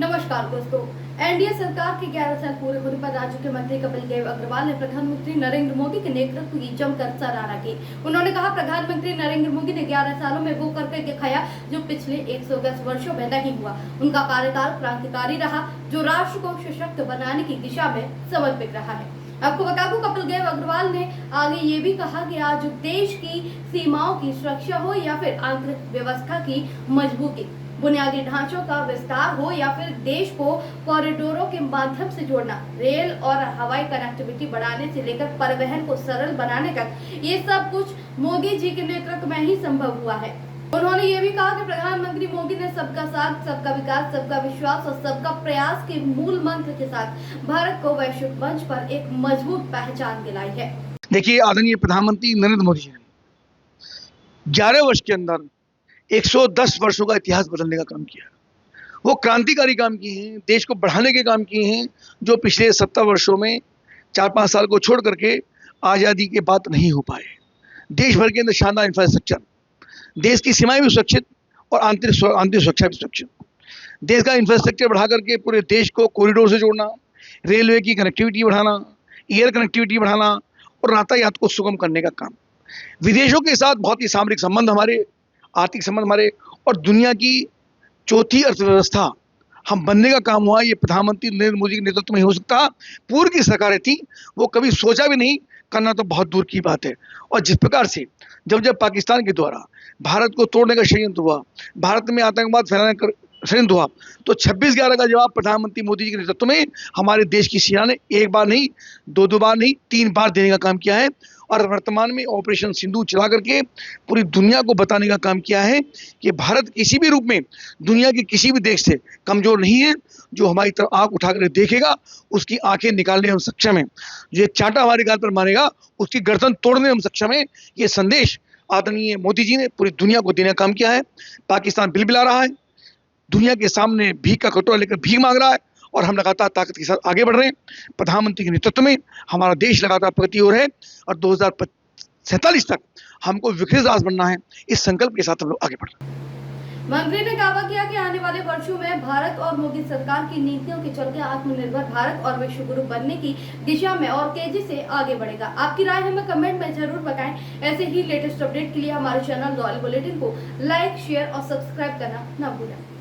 नमस्कार दोस्तों। एनडीए सरकार के 11 साल पूरे होने पर राज्य के मंत्री कपिल देव अग्रवाल ने प्रधानमंत्री नरेंद्र मोदी के नेतृत्व की जमकर सराहना की। उन्होंने कहा, प्रधानमंत्री नरेंद्र मोदी ने 11 सालों में वो करके दिखाया जो पिछले 110 वर्षों में नहीं हुआ। उनका कार्यकाल क्रांतिकारी रहा, जो राष्ट्र को सशक्त बनाने की दिशा में समर्पित रहा है। आपको बता दूं, कपिल देव अग्रवाल ने आगे ये भी कहा कि आज देश की सीमाओं की सुरक्षा हो या फिर आंतरिक व्यवस्था की मजबूती, बुनियादी ढांचों का विस्तार हो या फिर देश को कॉरिडोरों के माध्यम से जोड़ना, रेल और हवाई कनेक्टिविटी बढ़ाने से लेकर परिवहन को सरल बनाने तक, ये सब कुछ मोदी जी के नेतृत्व में ही संभव हुआ है। उन्होंने ये भी कहा कि प्रधानमंत्री मोदी ने सबका साथ, सबका विकास, सबका विश्वास और सबका प्रयास के मूल मंत्र के साथ भारत को वैश्विक मंच पर एक मजबूत पहचान दिलाई है। देखिए, आदरणीय प्रधानमंत्री नरेंद्र मोदी जी ने 11 वर्ष के अंदर 110 वर्षों का इतिहास बदलने का काम किया। वो क्रांतिकारी काम किए हैं, देश को बढ़ाने के काम किए हैं, जो पिछले 70 वर्षों में 4-5 साल को छोड़ करके आज़ादी के बाद नहीं हो पाए। देश भर के अंदर शानदार इंफ्रास्ट्रक्चर, देश की सीमाएं भी सुरक्षित और आंतरिक सुरक्षा भी सुरक्षित, देश का इंफ्रास्ट्रक्चर बढ़ा करके पूरे देश को कॉरिडोर से जोड़ना, रेलवे की कनेक्टिविटी बढ़ाना, एयर कनेक्टिविटी बढ़ाना और यातायात को सुगम करने का काम। विदेशों के साथ बहुत ही सामरिक संबंध हमारे, आर्थिक संबंध हमारे, और दुनिया की चौथी अर्थव्यवस्था हम बनने का काम हुआ। ये प्रधानमंत्री नरेंद्र मोदी के नेतृत्व में हो सकता। पूर्व की सरकारें थी, वो कभी सोचा भी नहीं, करना तो बहुत दूर की बात है। और जिस प्रकार से जब पाकिस्तान के द्वारा भारत को तोड़ने का षड्यंत्र हुआ, भारत में आतंकवाद फैलाने का षड्यंत्र हुआ, तो 26/11 का जवाब प्रधानमंत्री मोदी जी के नेतृत्व में हमारे देश की सेना ने एक बार नहीं, दो बार नहीं, 3 बार देने का काम किया है। और वर्तमान में ऑपरेशन सिंदूर चला करके पूरी दुनिया को बताने का काम किया है कि भारत किसी भी रूप में दुनिया के किसी भी देश से कमजोर नहीं है। जो हमारी तरफ आंख उठाकर देखेगा, उसकी आंखें निकालने में हम सक्षम हैं। जो एक चांटा हमारे गाल पर मारेगा, उसकी गर्दन तोड़ने में हम सक्षम हैं। ये संदेश आदरणीय मोदी जी ने पूरी दुनिया को देने का काम किया है। पाकिस्तान बिलबिला रहा है, दुनिया के सामने भीख का कटोरा लेकर भीख मांग रहा है, और हम लगातार ताकत के साथ आगे बढ़ रहे हैं। प्रधानमंत्री के नेतृत्व में हमारा देश लगातार प्रगति हो रहा है और 2047 तक हमको विकसित राष्ट्र बनना है। इस संकल्प के साथ हम लोग आगे बढ़ रहे हैं। मंत्री ने दावा किया कि आने वाले वर्षों में भारत और मोदी सरकार की नीतियों के चलते आत्मनिर्भर भारत और विश्व गुरु बनने की दिशा में और तेजी से आगे बढ़ेगा। आपकी राय हमें कमेंट में जरूर बताएं। ऐसे ही लेटेस्ट अपडेट के लिए हमारे चैनल दौली बुलेटिन को लाइक, शेयर और सब्सक्राइब करना न भूलें।